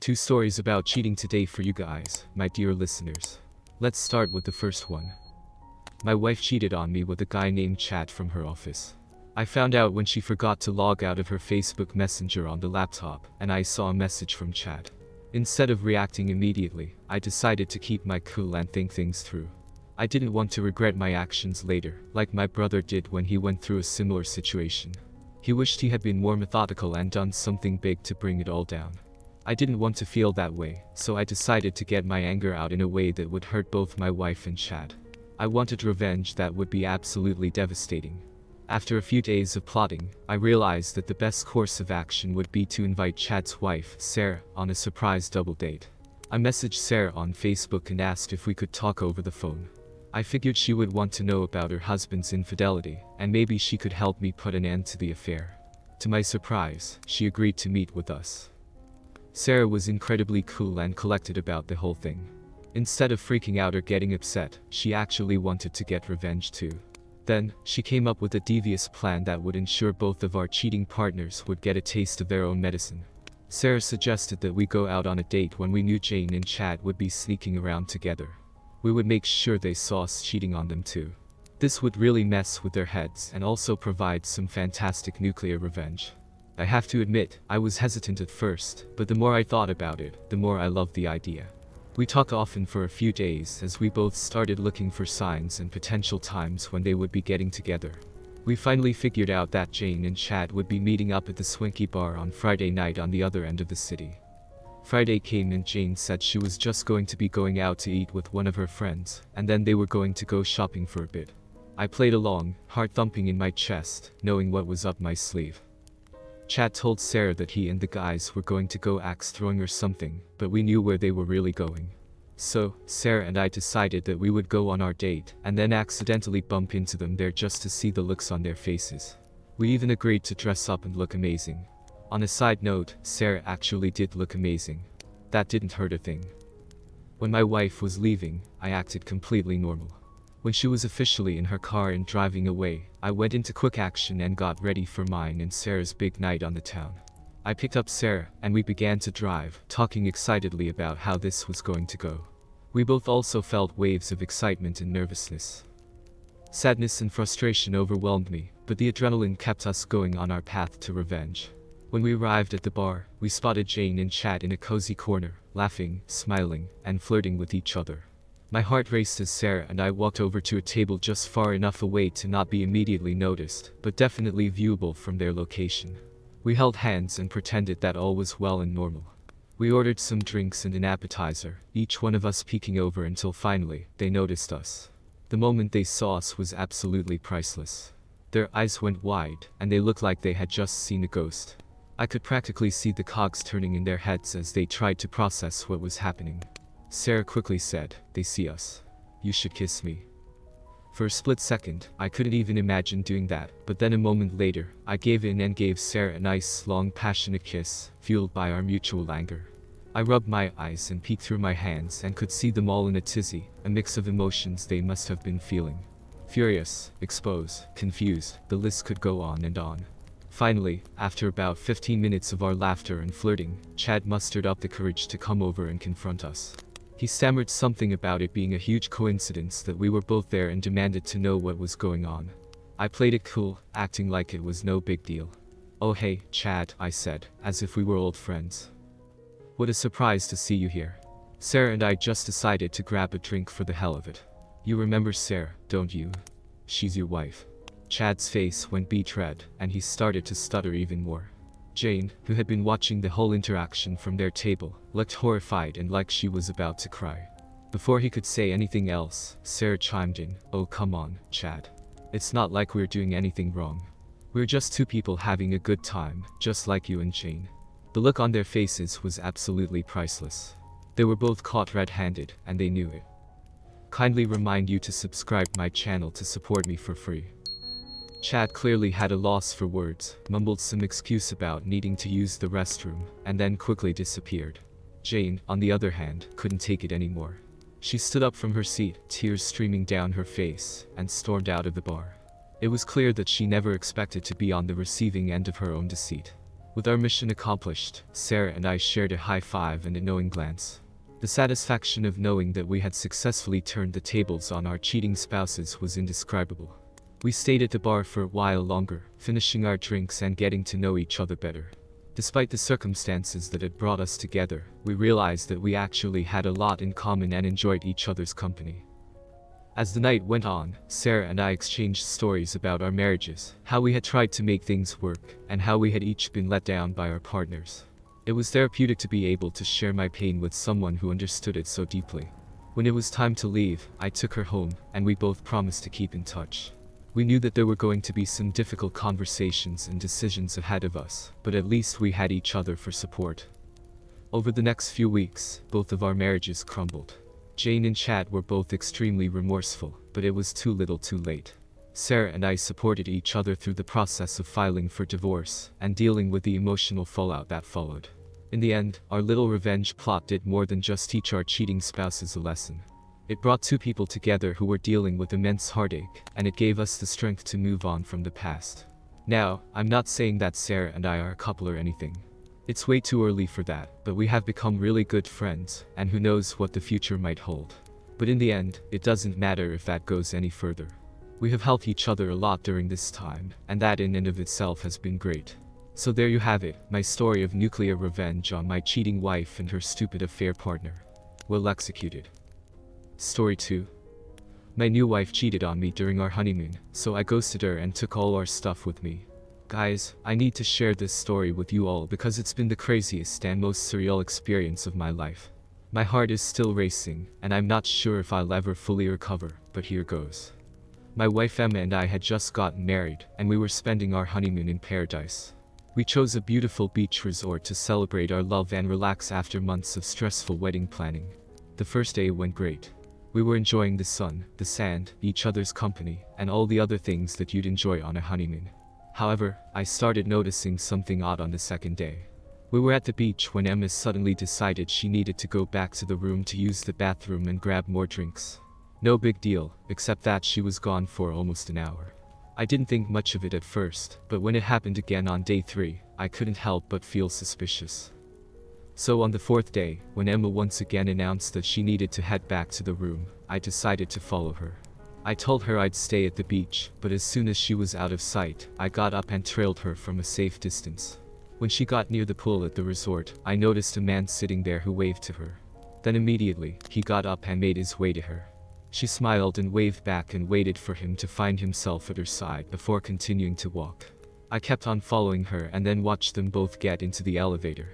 2 stories about cheating today for you guys, my dear listeners. Let's start with the first one. My wife cheated on me with a guy named Chad from her office. I found out when she forgot to log out of her Facebook Messenger on the laptop, and I saw a message from Chad. Instead of reacting immediately, I decided to keep my cool and think things through. I didn't want to regret my actions later, like my brother did when he went through a similar situation. He wished he had been more methodical and done something big to bring it all down. I didn't want to feel that way, so I decided to get my anger out in a way that would hurt both my wife and Chad. I wanted revenge that would be absolutely devastating. After a few days of plotting, I realized that the best course of action would be to invite Chad's wife, Sarah, on a surprise double date. I messaged Sarah on Facebook and asked if we could talk over the phone. I figured she would want to know about her husband's infidelity, and maybe she could help me put an end to the affair. To my surprise, she agreed to meet with us. Sarah was incredibly cool and collected about the whole thing. Instead of freaking out or getting upset, she actually wanted to get revenge too. Then, she came up with a devious plan that would ensure both of our cheating partners would get a taste of their own medicine. Sarah suggested that we go out on a date when we knew Jane and Chad would be sneaking around together. We would make sure they saw us cheating on them too. This would really mess with their heads and also provide some fantastic nuclear revenge. I have to admit, I was hesitant at first, but the more I thought about it, the more I loved the idea. We talked often for a few days as we both started looking for signs and potential times when they would be getting together. We finally figured out that Jane and Chad would be meeting up at the Swanky Bar on Friday night on the other end of the city. Friday came and Jane said she was just going to be going out to eat with one of her friends, and then they were going to go shopping for a bit. I played along, heart thumping in my chest, knowing what was up my sleeve. Chad told Sarah that he and the guys were going to go axe throwing or something, but we knew where they were really going. So, Sarah and I decided that we would go on our date, and then accidentally bump into them there just to see the looks on their faces. We even agreed to dress up and look amazing. On a side note, Sarah actually did look amazing. That didn't hurt a thing. When my wife was leaving, I acted completely normal. When she was officially in her car and driving away, I went into quick action and got ready for mine and Sarah's big night on the town. I picked up Sarah, and we began to drive, talking excitedly about how this was going to go. We both also felt waves of excitement and nervousness. Sadness and frustration overwhelmed me, but the adrenaline kept us going on our path to revenge. When we arrived at the bar, we spotted Jane and Chad in a cozy corner, laughing, smiling, and flirting with each other. My heart raced as Sarah and I walked over to a table just far enough away to not be immediately noticed, but definitely viewable from their location. We held hands and pretended that all was well and normal. We ordered some drinks and an appetizer, each one of us peeking over until finally, they noticed us. The moment they saw us was absolutely priceless. Their eyes went wide, and they looked like they had just seen a ghost. I could practically see the cogs turning in their heads as they tried to process what was happening. Sarah quickly said, "They see us. You should kiss me." For a split second, I couldn't even imagine doing that, but then a moment later, I gave in and gave Sarah a nice, long, passionate kiss, fueled by our mutual anger. I rubbed my eyes and peeked through my hands and could see them all in a tizzy, a mix of emotions they must have been feeling. Furious, exposed, confused, the list could go on and on. Finally, after about 15 minutes of our laughter and flirting, Chad mustered up the courage to come over and confront us. He stammered something about it being a huge coincidence that we were both there and demanded to know what was going on. I played it cool, acting like it was no big deal. "Oh hey, Chad," I said, as if we were old friends. "What a surprise to see you here. Sarah and I just decided to grab a drink for the hell of it. You remember Sarah, don't you? She's your wife." Chad's face went beet red, and he started to stutter even more. Jane, who had been watching the whole interaction from their table, looked horrified and like she was about to cry. Before he could say anything else, Sarah chimed in, "Oh come on, Chad. It's not like we're doing anything wrong. We're just two people having a good time, just like you and Jane." The look on their faces was absolutely priceless. They were both caught red-handed, and they knew it. Kindly remind you to subscribe my channel to support me for free. Chad clearly had a loss for words, mumbled some excuse about needing to use the restroom, and then quickly disappeared. Jane, on the other hand, couldn't take it anymore. She stood up from her seat, tears streaming down her face, and stormed out of the bar. It was clear that she never expected to be on the receiving end of her own deceit. With our mission accomplished, Sarah and I shared a high five and a knowing glance. The satisfaction of knowing that we had successfully turned the tables on our cheating spouses was indescribable. We stayed at the bar for a while longer, finishing our drinks and getting to know each other better. Despite the circumstances that had brought us together, we realized that we actually had a lot in common and enjoyed each other's company. As the night went on, Sarah and I exchanged stories about our marriages, how we had tried to make things work, and how we had each been let down by our partners. It was therapeutic to be able to share my pain with someone who understood it so deeply. When it was time to leave, I took her home, and we both promised to keep in touch. We knew that there were going to be some difficult conversations and decisions ahead of us, but at least we had each other for support. Over the next few weeks, both of our marriages crumbled. Jane and Chad were both extremely remorseful, but it was too little too late. Sarah and I supported each other through the process of filing for divorce and dealing with the emotional fallout that followed. In the end, our little revenge plot did more than just teach our cheating spouses a lesson. It brought two people together who were dealing with immense heartache, and it gave us the strength to move on from the past. Now, I'm not saying that Sarah and I are a couple or anything. It's way too early for that, but we have become really good friends, and who knows what the future might hold. But in the end, it doesn't matter if that goes any further. We have helped each other a lot during this time, and that in and of itself has been great. So there you have it, my story of nuclear revenge on my cheating wife and her stupid affair partner. Well executed. Story 2. My new wife cheated on me during our honeymoon, so I ghosted her and took all our stuff with me. Guys, I need to share this story with you all because it's been the craziest and most surreal experience of my life. My heart is still racing, and I'm not sure if I'll ever fully recover, but here goes. My wife Emma and I had just gotten married, and we were spending our honeymoon in paradise. We chose a beautiful beach resort to celebrate our love and relax after months of stressful wedding planning. The first day went great. We were enjoying the sun, the sand, each other's company, and all the other things that you'd enjoy on a honeymoon. However, I started noticing something odd on the second day. We were at the beach when Emma suddenly decided she needed to go back to the room to use the bathroom and grab more drinks. No big deal, except that she was gone for almost an hour. I didn't think much of it at first, but when it happened again on day 3, I couldn't help but feel suspicious. So on the 4th day, when Emma once again announced that she needed to head back to the room, I decided to follow her. I told her I'd stay at the beach, but as soon as she was out of sight, I got up and trailed her from a safe distance. When she got near the pool at the resort, I noticed a man sitting there who waved to her. Then immediately, he got up and made his way to her. She smiled and waved back and waited for him to find himself at her side before continuing to walk. I kept on following her and then watched them both get into the elevator.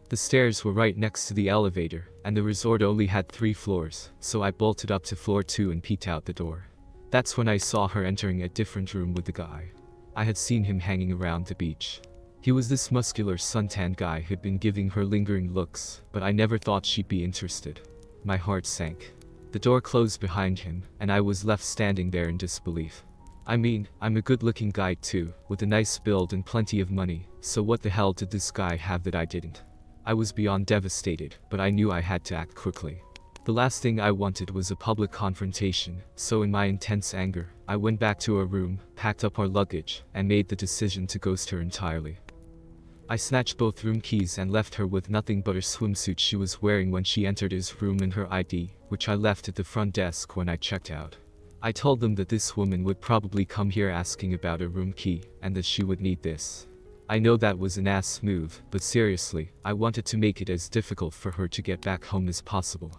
The stairs were right next to the elevator, and the resort only had 3 floors, so I bolted up to floor 2 and peeked out the door. That's when I saw her entering a different room with the guy. I had seen him hanging around the beach. He was this muscular suntan guy who'd been giving her lingering looks, but I never thought she'd be interested. My heart sank. The door closed behind him, and I was left standing there in disbelief. I mean, I'm a good-looking guy too, with a nice build and plenty of money, so what the hell did this guy have that I didn't? I was beyond devastated, but I knew I had to act quickly. The last thing I wanted was a public confrontation, so in my intense anger, I went back to our room, packed up our luggage, and made the decision to ghost her entirely. I snatched both room keys and left her with nothing but her swimsuit she was wearing when she entered his room and her ID, which I left at the front desk when I checked out. I told them that this woman would probably come here asking about a room key, and that she would need this. I know that was an ass move, but seriously, I wanted to make it as difficult for her to get back home as possible.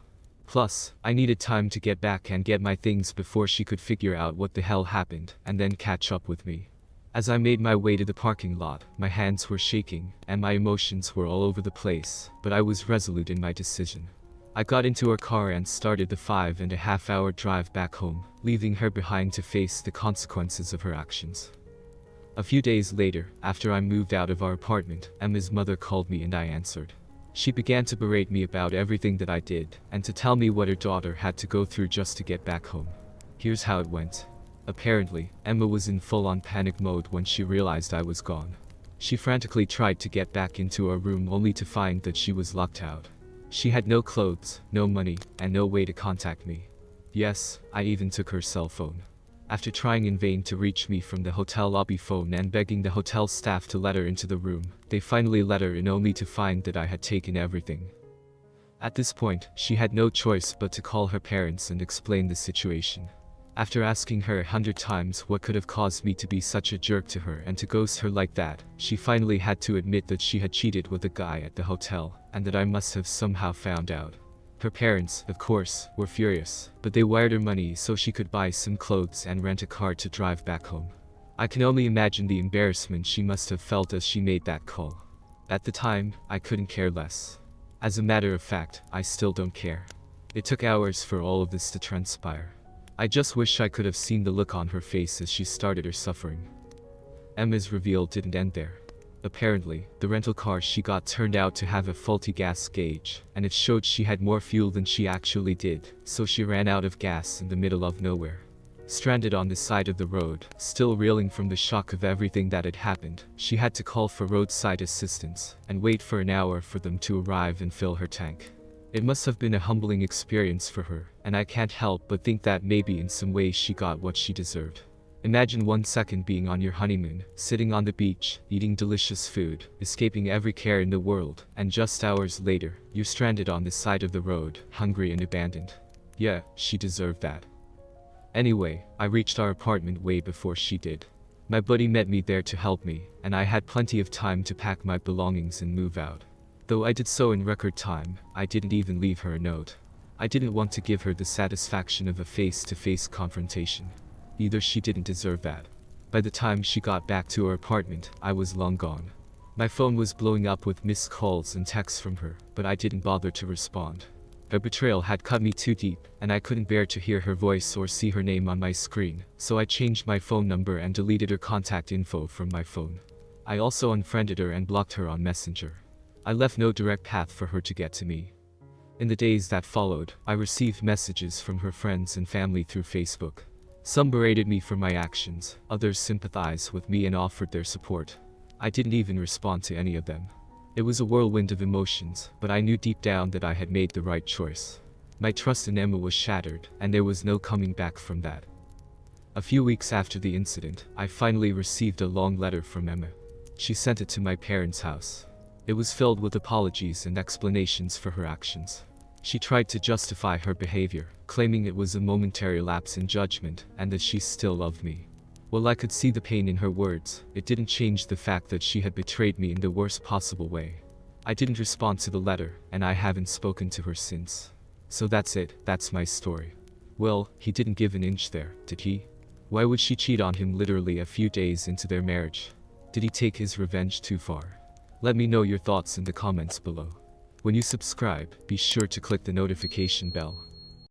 Plus, I needed time to get back and get my things before she could figure out what the hell happened, and then catch up with me. As I made my way to the parking lot, my hands were shaking, and my emotions were all over the place, but I was resolute in my decision. I got into her car and started the 5.5-hour drive back home, leaving her behind to face the consequences of her actions. A few days later, after I moved out of our apartment, Emma's mother called me and I answered. She began to berate me about everything that I did, and to tell me what her daughter had to go through just to get back home. Here's how it went. Apparently, Emma was in full-on panic mode when she realized I was gone. She frantically tried to get back into her room only to find that she was locked out. She had no clothes, no money, and no way to contact me. Yes, I even took her cell phone. After trying in vain to reach me from the hotel lobby phone and begging the hotel staff to let her into the room, they finally let her in only to find that I had taken everything. At this point, she had no choice but to call her parents and explain the situation. After asking her 100 times what could have caused me to be such a jerk to her and to ghost her like that, she finally had to admit that she had cheated with a guy at the hotel, and that I must have somehow found out. Her parents, of course, were furious, but they wired her money so she could buy some clothes and rent a car to drive back home. I can only imagine the embarrassment she must have felt as she made that call. At the time, I couldn't care less. As a matter of fact, I still don't care. It took hours for all of this to transpire. I just wish I could have seen the look on her face as she started her suffering. Emma's reveal didn't end there. Apparently, the rental car she got turned out to have a faulty gas gauge, and it showed she had more fuel than she actually did, so she ran out of gas in the middle of nowhere. Stranded on the side of the road, still reeling from the shock of everything that had happened, she had to call for roadside assistance, and wait for an hour for them to arrive and fill her tank. It must have been a humbling experience for her, and I can't help but think that maybe in some ways she got what she deserved. Imagine 1 second being on your honeymoon, sitting on the beach, eating delicious food, escaping every care in the world, and just hours later, you're stranded on the side of the road, hungry and abandoned. Yeah, she deserved that. Anyway, I reached our apartment way before she did. My buddy met me there to help me, and I had plenty of time to pack my belongings and move out. Though I did so in record time, I didn't even leave her a note. I didn't want to give her the satisfaction of a face-to-face confrontation. Either she didn't deserve that. By the time she got back to her apartment, I was long gone. My phone was blowing up with missed calls and texts from her, but I didn't bother to respond. Her betrayal had cut me too deep, and I couldn't bear to hear her voice or see her name on my screen, so I changed my phone number and deleted her contact info from my phone. I also unfriended her and blocked her on Messenger. I left no direct path for her to get to me. In the days that followed, I received messages from her friends and family through Facebook. Some berated me for my actions, others sympathized with me and offered their support. I didn't even respond to any of them. It was a whirlwind of emotions, but I knew deep down that I had made the right choice. My trust in Emma was shattered, and there was no coming back from that. A few weeks after the incident, I finally received a long letter from Emma. She sent it to my parents' house. It was filled with apologies and explanations for her actions. She tried to justify her behavior, claiming it was a momentary lapse in judgment and that she still loved me. While I could see the pain in her words, it didn't change the fact that she had betrayed me in the worst possible way. I didn't respond to the letter, and I haven't spoken to her since. So that's it, that's my story. Well, he didn't give an inch there, did he? Why would she cheat on him literally a few days into their marriage? Did he take his revenge too far? Let me know your thoughts in the comments below. When you subscribe, be sure to click the notification bell.